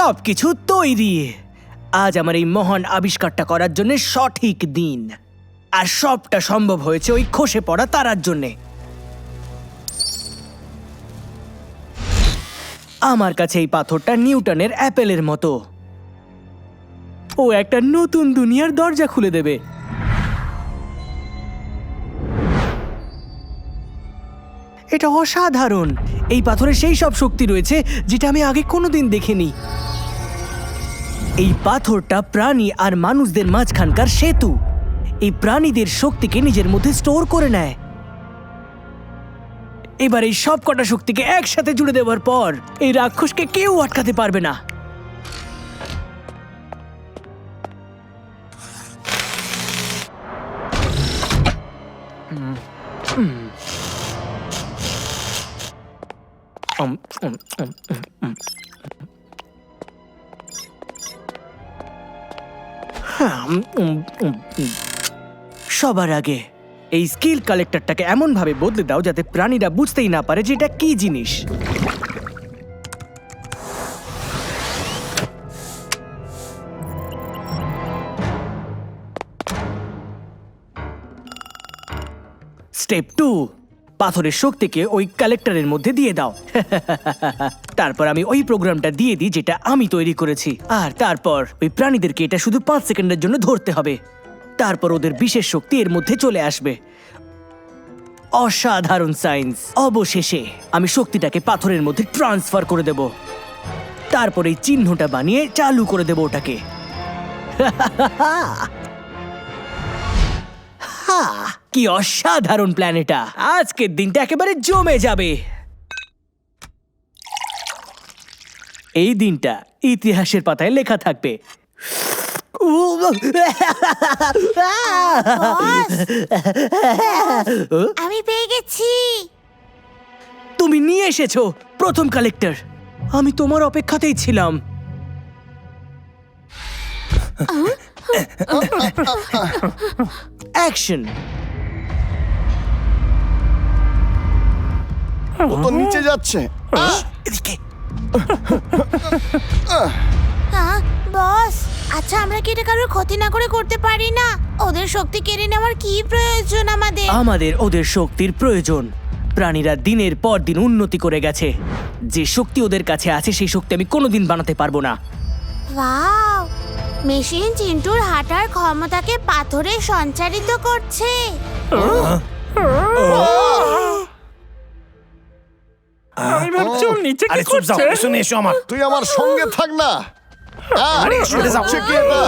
সবকিছু তৈরি। আজ আমার এই মহান আবিষ্কারটা করার জন্য সঠিক দিন, আর সবটা সম্ভব হয়েছে ওই খসে পড়া তারার জন্যে। আমার কাছে এই পাথরটা নিউটনের অ্যাপেলের মতো। ও একটা নতুন দুনিয়ার দরজা খুলে দেবে। এটা অসাধারণ। এই পাথরে সেই সব শক্তি রয়েছে যেটা আমি আগে কোনোদিন দেখিনি। এই পাথরটা প্রাণী আর মানুষদের মাঝখানকার সেতু। এই প্রাণীদের শক্তিকে নিজের মধ্যে স্টোর করে নেয়। এবার এই সব কটা শক্তিকে একসাথে জুড়ে দেওয়ার পর এই রাক্ষসকে কেউ আটকাতে পারবে না। সবার আগে এই স্কিল কালেক্টরটাকে এমন ভাবে বদলে দাও যাতে প্রাণীরা বুঝতেই না পারে যে এটা কি জিনিস। স্টেপ 2, পাথরের শক্তিকে ওই কালেক্টরের মধ্যে দিয়ে দাও। তারপর আমি ওই প্রোগ্রামটা দিয়ে দিই যেটা আমি তৈরি করেছি, আর তারপর ওই প্রাণীদেরকে এটা শুধু 5 সেকেন্ডের জন্য ধরতে হবে। তারপর ওদের বিশেষ শক্তি এর মধ্যে চলে আসবে। অসাধারণ সায়েন্স। অবশেষে আমি শক্তিটাকে পাথরের মধ্যে ট্রান্সফার করে দেব। তারপর এই চিহ্নটা বানিয়ে চালু করে দেব ওটাকে। কি অসাধারণ প্ল্যান এটা। আজকের দিনটা একেবারে জমে যাবে। এই দিনটা ইতিহাসের পাতায় লেখা থাকবে। আমি পেয়ে গেছি। তুমি নিয়ে এসেছো প্রথম কালেক্টর। আমি তোমার অপেক্ষাতেই ছিলাম। অ্যাকশন। ও তো নিচে যাচ্ছে। এদিকে। বস, আচ্ছা আমরা কি এটা কারোর ক্ষতি না করে করতে পারি না? ওদের শক্তি কেড়ে নেওয়ার কি প্রয়োজন আমাদের? আমাদের ওদের শক্তির প্রয়োজন। প্রাণীরা দিনের পর দিন উন্নতি করে গেছে। যে শক্তি ওদের কাছে আছে সেই শক্তি আমি কোনোদিন বানাতে পারবো না। ওয়াও, মেশিন চিন্টুর হাঁটার ক্ষমতাকে পাথরে সঞ্চারিত করছে। আমি ভাবছি ওর নিচে কি করছে? শুনে এসো আমার। তুই আমার সঙ্গে থাক না। আরে সরে যাও। হচ্ছে কি এটা?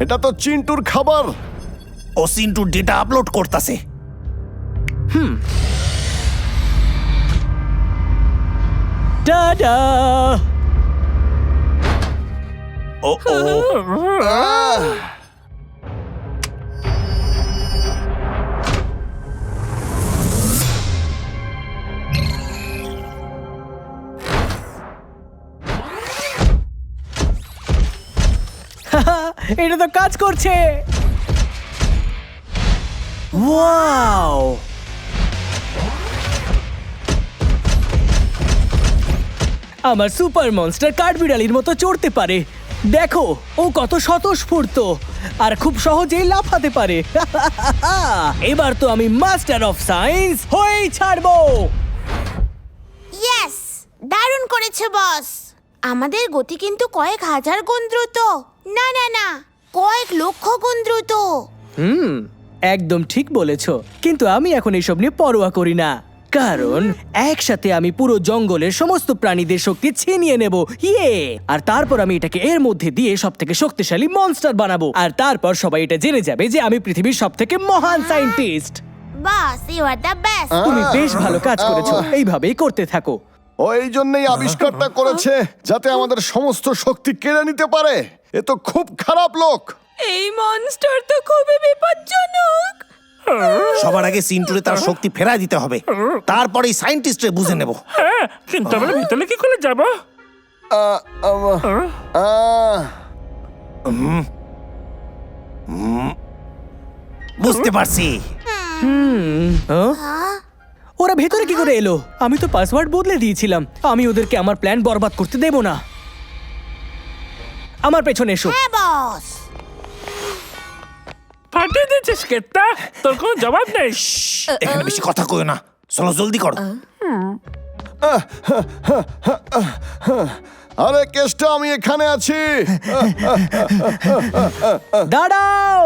এটা তো চিন্টুর খাবার। ও সিন্টুর ডেটা আপলোড করতেছে। টাটা। ও ও এটা তো কাজ করছে। ওয়াও, আমার সুপার মনস্টার কাঠবিড়ালির মতো চড়তে পারে। দেখো ও কত স্বতঃস্ফূর্ত আর খুব সহজেই লাফাতে পারে। এবার তো আমি মাস্টার অফ সায়েন্স হয়েই ছাড়বো। ইয়েস, দারুণ করেছে বস। আমাদের গতি কিন্তু কয়েক হাজার গুণ দ্রুত। না না না, কয়েক লক্ষ গুণ দ্রুত। একদম ঠিক বলেছো, কিন্তু আমি এখন এইসব নিয়ে পরোয়া করি না, কারণ একসাথে আমি পুরো জঙ্গলের সমস্ত প্রাণীদের শক্তি ছিনিয়ে নেব। ইয়ে! আর তারপর আমি এটাকে এর মধ্যে দিয়ে সবথেকে শক্তিশালী মনস্টার বানাবো, আর তারপর সবাই এটা জেনে যাবে যে আমি পৃথিবীর সবথেকে মহান scientist. Boss, you are the best. তুমি বেশ ভালো কাজ করেছো, এইভাবেই করতে থাকো। ও এই জন্যই আবিষ্কারটা করেছে, যাতে আমাদের সমস্ত শক্তি কেড়ে নিতে পারে। এ তো খুব খারাপ লোক। এই মনস্টার তো খুবই বিপজ্জনক। সবার আগে সিন্টুরে তার শক্তি ফেরাই দিতে হবে, তারপরেই সায়েন্টিস্টে বুঝে নেব। হ্যাঁ, কিন্তু আমরা ভিতরে কি করে যাব? বুঝতে পারছি। ওরা ভেতরে কি করে এলো? আমি তো পাসওয়ার্ড বদলে দিয়েছিলাম। আমি ওদেরকে আমার প্ল্যান বরবাদ করতে দেব না। আমার পেছনে এসো। হ্যাঁ বস। ফাটিয়ে দিয়েছিস কেতটা, তোর কোনো জবাব নেই। এখানে বেশি কথা কইও না, চলো জলদি করো। আরে কেষ্ট, আমি এখানে আছি। দাঁড়াও।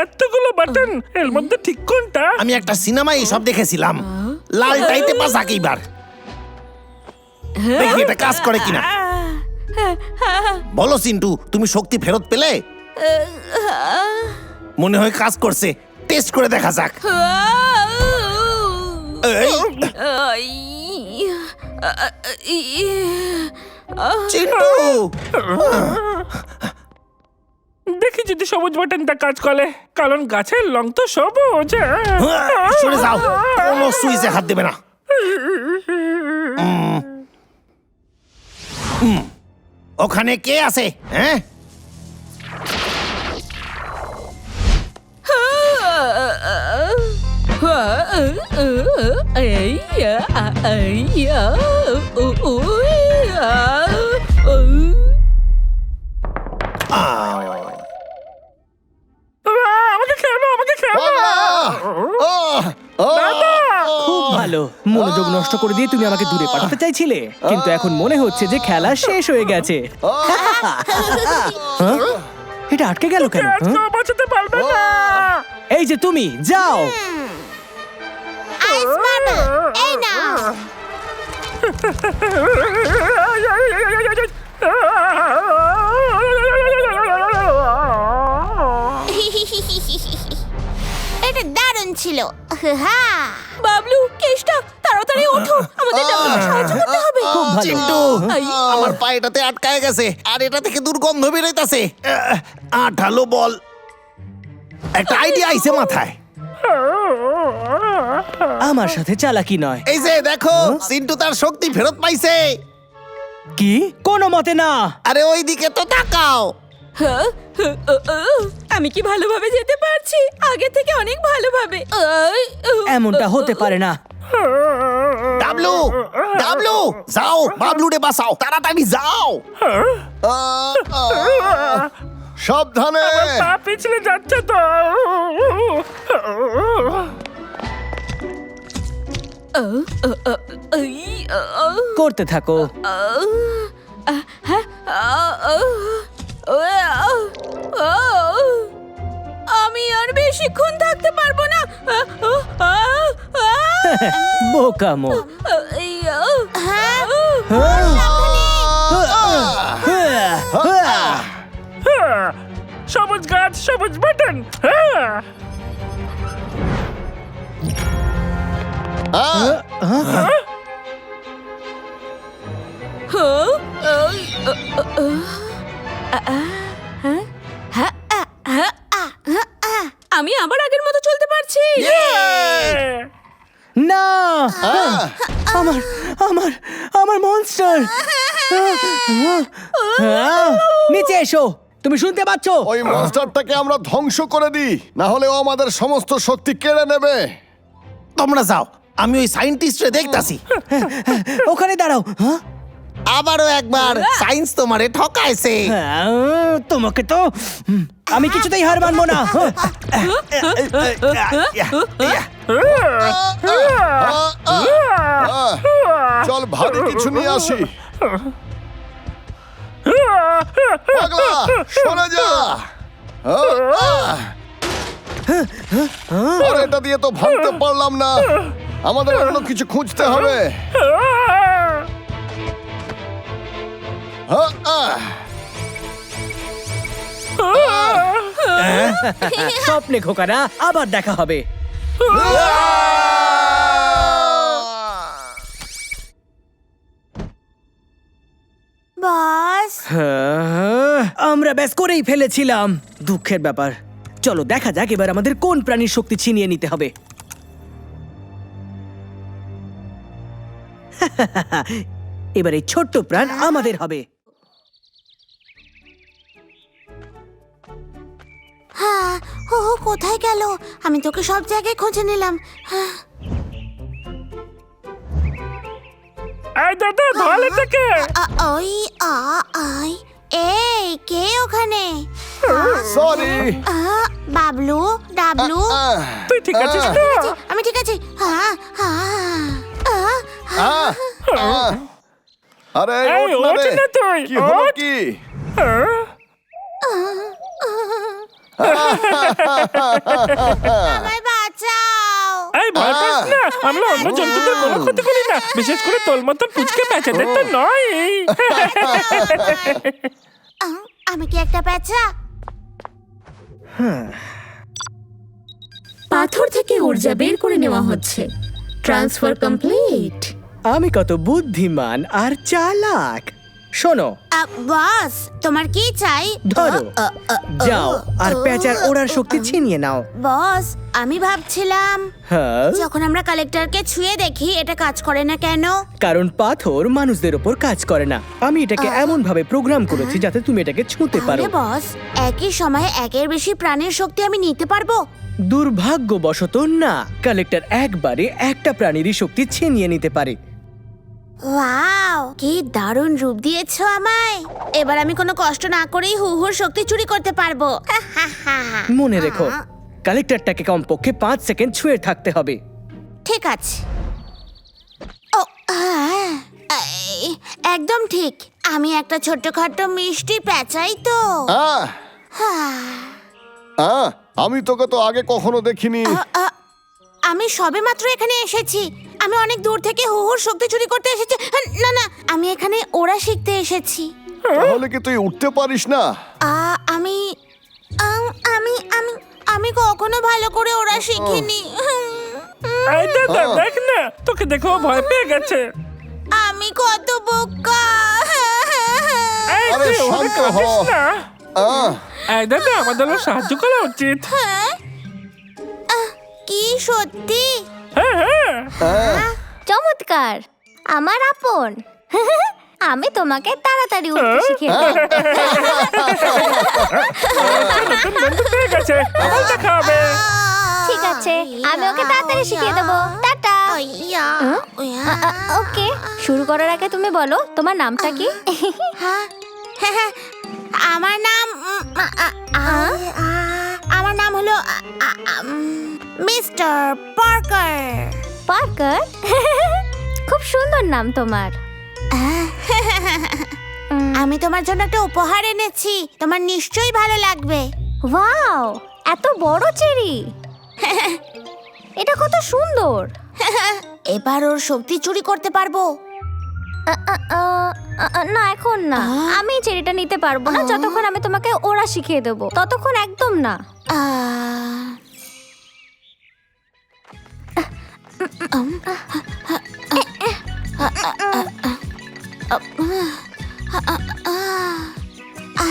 এতগুলো বাটন, এর মধ্যে ঠিক কোনটা? আমি একটা সিনেমায় সব দেখেছিলাম, লালটাইতে পাস এইবার দেখি এটা কাজ করে কিনা। বলো চিন্টু, তুমি শক্তি ফেরত পেলে? মনে হয় কাজ করছে, টেস্ট করে দেখা যাক। এই, চিন্টু, দেখি যদি সবুজ বাটনটা কাজ করে, কারণ গাছের রং তো সবুজ। সরে যাও, কোনো সুইচে হাত দেবে না। ওখানে কে আছে? হ্যাঁ, আমাকে খেয়ে নাও, আমাকে খেয়ে নাও। খুব ভালো। মনোযোগ নষ্ট করে দিয়ে তুমি আমাকে দূরে পাঠাতে চাইছিলে, কিন্তু এখন মনে হচ্ছে যে খেলা শেষ হয়ে গেছে। হ্যাঁ? এটা আটকে গেল কেন? আজকে হ্যাঁ? বাঁচাতে পারবে না। এই যে তুমি যাও। আইস মার্বেল, এই নাও। এটা দারুণ ছিল। হ্যাঁ বাবলু, কেষ্টা, তাড়াতাড়ি ওঠো, আমাদের ডাবলুকে সাহায্য করতে হবে। খুব ভালো। চিন্টু, আমার পায়েটাতে আটকায় গেছে আর এটা থেকে দুর্গন্ধ বেরোইতাছে। আঠালো বল। একটা আইডিয়া আইছে মাথায়। আমার সাথে চালাকি নয়। এই যে দেখো, চিন্টু তার শক্তি ফেরত পাইছে। কি? কোনো মতে না। আরে ওই দিকে তো তাকাও। আমি কি ভালোভাবে যেতে পারছি? আগে থেকে অনেক ভালোভাবে। এমনটা হতে পারে না। ডাবলু, ডাবলু, যাও বাবলুরে বাঁচাও, তাড়াতাড়ি যাও। সাবধানে। পা পিছলে যাচ্ছে তো। করতে থাকো। আমি আর বেশিক্ষণ থাকতে পারবো না। বোকামো। সবুজ গাছ, সবুজ বাটন। হ্যাঁ, আমি আবার আগের মতো চলতে পারছি। না, আমার আমার আমার মনস্টার। নিচে এসো। তুমি শুনতে পাচ্ছ? ওই মনস্টারটাকে আমরা ধ্বংস করে দিই, না হলে ও আমাদের সমস্ত শক্তি কেড়ে নেবে। তোমরা যাও, আমি ওই সায়েন্টিস্টরে দেখতাছি। ওখানে দাঁড়াও। হ্যাঁ? আবারও একবার সায়েন্স তোমারে ঠকাইছে। তোমাকে তো আমি কিছুতেই হার মানবো না। চল ভারী কিছু নিয়ে আসি। পাগলা, সরে যা। আর এটা দিয়ে তো ভাঙতে পারলাম না, আমাদের অন্য কিছু খুঁজতে হবে। স্বপ্নে খোকারা, আবার দেখা হবে। বস, আমরা ব্যাস করেই ফেলেছিলাম। দুঃখের ব্যাপার। চলো দেখা যাক এবার আমাদের কোন প্রাণীর শক্তি ছিনিয়ে নিতে হবে। এবার এই ছোট্ট প্রাণ আমাদের হবে। হ্যাঁ, ও কোথায় গেল? আমি তোকে সব জায়গায় খুঁজে নিলাম। হ্যাঁ, এই দাদা, ধোয়ালে থেকে। ওই ওখানে? Sorry Bablu, W. তুই ঠিক আছিস তো? আমি ঠিক আছি। আরে এই, ওঠ না ওঠ রে। না তুই, কি হলো ওঠ। কি? হ্যাঁ? আমায় বাঁচাও। এই ভয় পাস না, আমরা অন্য জন্তুদের কোনো ক্ষতি করি না, বিশেষ করে তোর মতন পুচকে প্যাঁচাদের তো নয়। আমি কি একটা পেঁচা? পাথর থেকে ঊর্জা বের করে নেওয়া হচ্ছে। Transfer complete. আমি কত বুদ্ধিমান আর চালাক। শোনো, বস, তোমার কি চাই? ধরো, যাও আর প্যাঁচার ওড়ার শক্তি ছিনিয়ে নাও। বস, আমি ভাবছিলাম হ্যাঁ, যখন আমরা কালেক্টরকে ছুঁয়ে দেখি এটা কাজ করে না কেন? কারণ পাথর মানুষদের ওপর কাজ করে না। আমি এটাকে এমন ভাবে প্রোগ্রাম করেছি যাতে তুমি এটাকে ছুঁতে পারো। তাহলে বস, একই সময়ে একের বেশি প্রাণের শক্তি আমি নিতে পারবো? দুর্ভাগ্যবশত না, কালেক্টর একবারে একটা প্রাণীরই শক্তি ছিনিয়ে নিতে পারে। ওয়াও, কি দারুণ রূপ দিয়েছো আমায়। এবার আমি কোনো কষ্ট না করেই হুহুর শক্তি চুরি করতে পারবো। মনে রেখো, কালেক্টরটাকে কমপক্ষে 5 সেকেন্ড ছুঁয়ে থাকতে হবে। ঠিক আছে। ও, একদম ঠিক। আমি একটা ছোট্টখাট্ট মিষ্টি পেঁচাই তো। আমি তোকে তো আগে কখনো দেখিনি। আমি সবেমাত্র এখানে এসেছি। আমি অনেক দূর থেকে হুহুর শক্তি চুরি করতে এসেছি। না না, আমি এখানে ওরা শিখতে এসেছি। তাহলে কি তুই উঠতে পারিস না? আমি আমি আমি আমি কখনো ভালো করে ওরা শিখিনি। এই দাদা, দেখ না, তোকে দেখে ও ভয় পেয়ে গেছে। আমি কত বোকা। এই, আরে তুই ওকে শান্ত হ। কাঁদিস না। আহ, এই দাদা, আমাদের ওর সাহায্য করা উচিত। কি সত্যি? হ্যাঁ। চমৎকার, আমার আপন। আমি তোমাকে তাড়াতাড়ি উঠতে শিখিয়ে দেব। নতুন বন্ধু পেয়ে গেছে, আবার দেখা হবে। ঠিক আছে, আমি ওকে তাড়াতাড়ি শিখিয়ে দেবো। টাটা। ওকে, শুরু করার আগে তুমি বলো তোমার নামটা কি? আমার নাম আমার নাম হলো মিস্টার পার্কার। পার্কার? খুব সুন্দর নাম তোমার। আমি তোমার জন্য একটা উপহার এনেছি, তোমার নিশ্চয়ই ভালো লাগবে। ওয়াও, এত বড় চেরি! এটা কত সুন্দর। এবার ওর শক্তি চুরি করতে পারবো। না, এখন না। আমি চেরিটা নিতে পারবো না যতক্ষণ আমি তোমাকে ওরা শিখিয়ে দেবো, ততক্ষণ একদম না।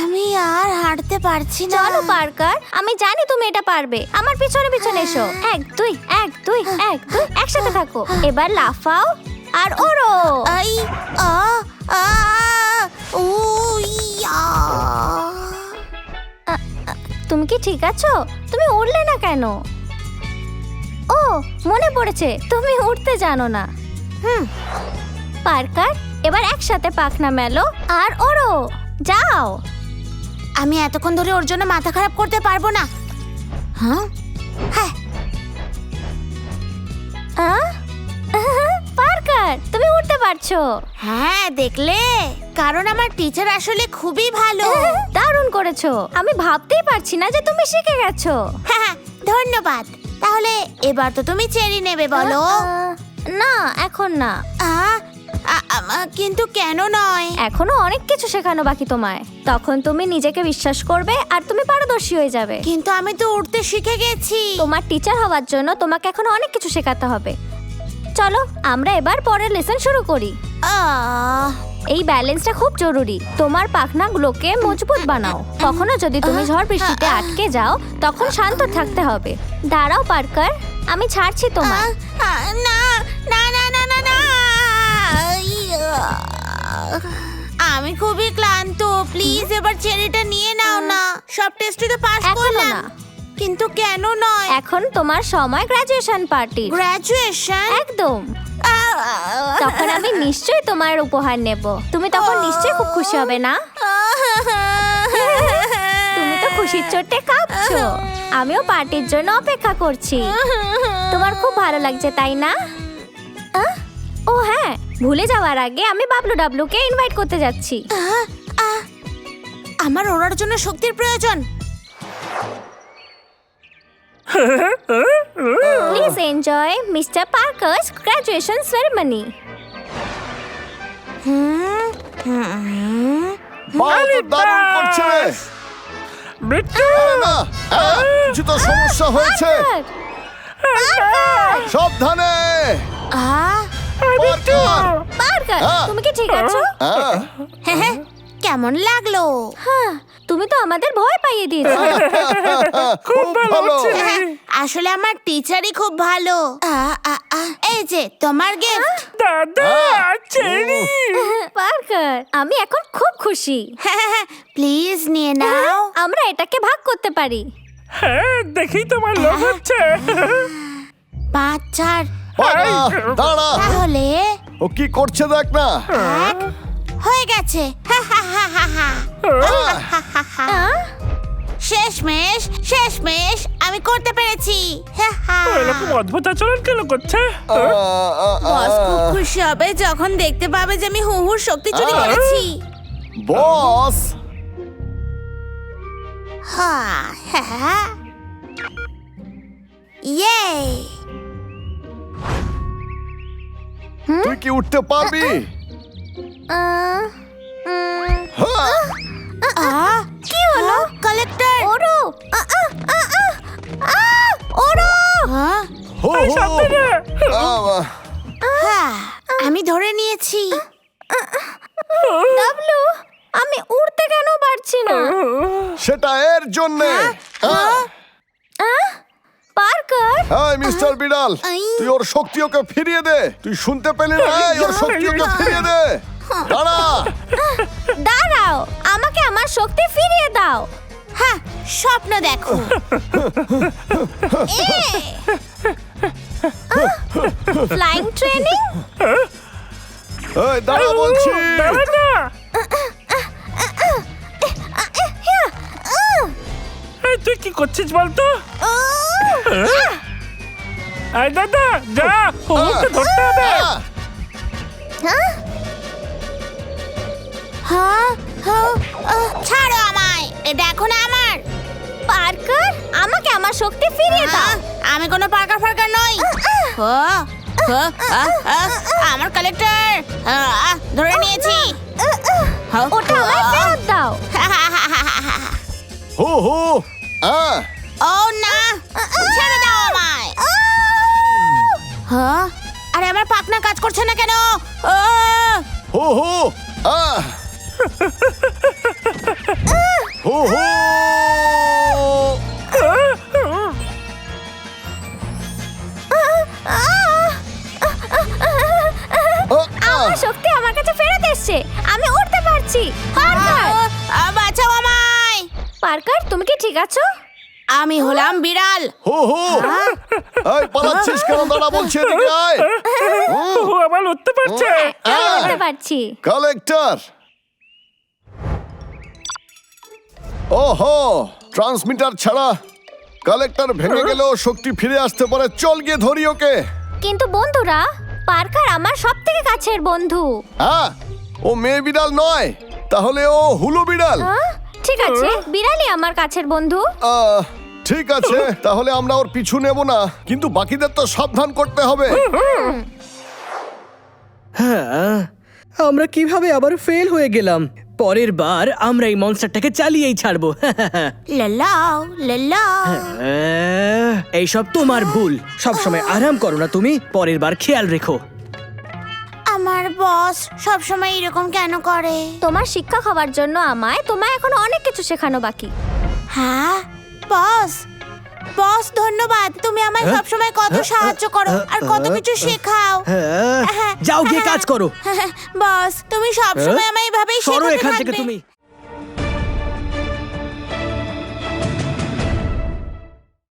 আমি আর হাঁটতে পারছি না। চলো পার্কার, আমি জানি তুমি এটা পারবে। আমার পিছনে পিছনে এসো। 1 2 1 2 1 2, একসাথে থাকো। এবার লাফাও আর ওড়ো। আই আ আ ও ইয়া। তুমি কি ঠিক আছো? তুমি উড়লে না কেন? ও, মনে পড়েছে, তুমি উঠতে জানো না। পার্কার, এবার একসাথে পাখনা মেলো আর ওড়ো। যাও। আমি এতক্ষণ ধরে ওর জন্য মাথা খারাপ করতে পারবো না। হ্যাঁ হ্যাঁ, পার্কার, তুমি উঠতে পারছো। হ্যাঁ দেখলে, কারণ আমার টিচার আসলে খুবই ভালো। দারুণ করেছো। আমি ভাবতেই পারছি না যে তুমি শিখে গেছো। হ্যাঁ, ধন্যবাদ। তাহলে এবার তো তুমি চেরি নেবে, বলো। না, এখন না। কিন্তু কেন নয়? এখনো অনেক কিছু শেখানো বাকি তোমায়। তখন তুমি নিজেকে বিশ্বাস করবে আর তুমি পারদর্শী হয়ে যাবে। কিন্তু আমি তো উঠতে শিখে গেছি। তোমার টিচার হওয়ার জন্য তোমাকে এখনো অনেক কিছু শেখাতে হবে। চলো, আমরা এবার পরের লেসন শুরু করি। এই ব্যালেন্সটা খুব জরুরি। তোমার পাখনাগুলোকে মজবুত বানাও। কখনো যদি তুমি ঝড় বৃষ্টিতে আটকে যাও, তখন শান্ত থাকতে হবে। দাঁড়াও পার্কার, আমি ছাড়ছি তোমার। না না না না না না, আমি খুবই ক্লান্ত। প্লিজ এবার চেরিটা নিয়ে নাও না। সব টেস্টে তো পাস এখনো করলাম, না। কিন্তু কেন নয়? এখন তোমার সময় গ্রাজুয়েশন পার্টি। গ্রাজুয়েশন? একদম। তখন আমি নিশ্চয়ই তোমার উপহার নেব। তুমি তখন নিশ্চয়ই খুব খুশি হবে, না? খুশির চোটে কাঁপছো। আমিও পার্টির জন্য অপেক্ষা করছি। তোমার খুব ভালো লাগছে তাই না? ও হ্যাঁ, ভুলে যাওয়ার আগে আমি বাবলু ডাবলুকে ইনভাইট করতে যাচ্ছি। আমার ওড়ার জন্য শক্তির প্রয়োজন। Please enjoy mister Parker's graduation ceremony. বাহ, তো দারুণ করছে রে। বিট্টু আরে না, কিছু তো সমস্যা হয়েছে। সাবধানে। পার্কার, হ্যাঁ। তুমি কি ঠিক আছো? কেমন লাগলো? হ্যাঁ, তুমি তো আমাদের ভয় পাইয়ে দিয়েছো। খুব ভালো। আসলে আমার টিচারই খুব ভালো। এই যে তোমার গিফট। দাদা চেরি পার্কার, আমি এখন খুব খুশি। প্লিজ নিয়ে নাও। আমরা এটাকে ভাগ করতে পারি। হ্যাঁ দেখি তোমার লোভ হচ্ছে 5, 4 বাবা, দাঁড়া। তাহলে ও কি করছে দেখ না। 1 হয়ে গেছে। শেষমেশ আমি করতে পেরেছি। এরকম অদ্ভুত আচরণ কেন করছে? বস খুব খুশি হবে যখন দেখতে পাবে যে আমি হুহুর শক্তি চুরি করেছি। বস, ইয়ে তুই কি উঠতে পারবি? হ্যাঁ। কি হলো? কালেক্টর ওরো ওরো, হো, হো। সাবধানে। আমি ধরে নিয়েছি। ডাবলু, আমি উড়তে কেন পারছি না? সেটা এর জন্যে। পার্কার, হ্যাঁ মিস্টার বিড়াল, তুই ওর শক্তি ওকে ফিরিয়ে দে। তুই শুনতে পেলি না? ওর শক্তি ওকে ফিরিয়ে দে। দাঁড়া। দাঁড়াও, আমাকে আমার শক্তি ফিরিয়ে দাও। হ্যাঁ, স্বপ্ন দেখো। Flying training? এই দাঁড়া বলছি। দাঁড়া না। এই, তুই কি করছিস বলতো? এই দাদা যা, হুহুকে ধরতে হবে। ছাড়ো আমায়, এটা এখন আমার। পার্কার, আমাকে আমার শক্তি ফিরিয়ে দাও। আমি কোনো পার্কার ফার্কার নই। আমার কালেক্টর ধরে নিয়েছি। ওটা আমায় ফেরত দাও। হো হো। ও না, ছেড়ে দাও আমায়। আরে আমার পাখনা কাজ করছে না কেন? হো হো। হো হো। আমার শক্তি আমার কাছে ফেরত এসেছে। আমি উঠতে পারছি। পার্কার, বাঁচাও আমায়। পার্কার, তুমি কি ঠিক আছো? আমি হলাম বিড়াল। হো হো। এই পালাচ্ছিস কেন? দাঁড়া বলছি, এদিকে আয়। হুহু আবার উঠতে পারছে। আমি উঠতে পারছি। কালেক্টর। ওহো, ট্রান্সমিটার ছাড়া কালেক্টর ভেঙে গেলেও শক্তি ফিরে আসতে পারে। চল গিয়ে ধরি ওকে। কিন্তু বন্ধুরা, পার্কার আমার সবথেকে কাছের বন্ধু। হ্যাঁ, ও মেয়ে বিড়াল নয়, তাহলে ও হুলু বিড়াল। ঠিক আছে, বিড়ালই আমার কাছের বন্ধু। ঠিক আছে, তাহলে আমরা ওর পিছু নেব না, কিন্তু বাকিদের তো সাবধান করতে হবে। হ্যাঁ, আমরা কিভাবে আবার ফেল হয়ে গেলাম। পরের বার আমরা এই মনস্টারটাকে চালিয়েই ছাড়বো। লালাও লালাও। এইসব তোমার ভুল। সবসময় আরাম করো না তুমি, পরের বার খেয়াল রেখো। আমার বস সবসময় এরকম কেন করে? তোমার শিক্ষক হওয়ার জন্য তোমায় এখন অনেক কিছু শেখানো বাকি। হ্যাঁ বস, বস ধন্যবাদ। তুমি আমায় সবসময় কত সাহায্য করো আর কত কিছু শেখাও। যাও গিয়ে কাজ করো। বস, তুমি সবসময় আমায় এভাবেই সরো শেখাতে এখান থেকে থাকবে। তুমি।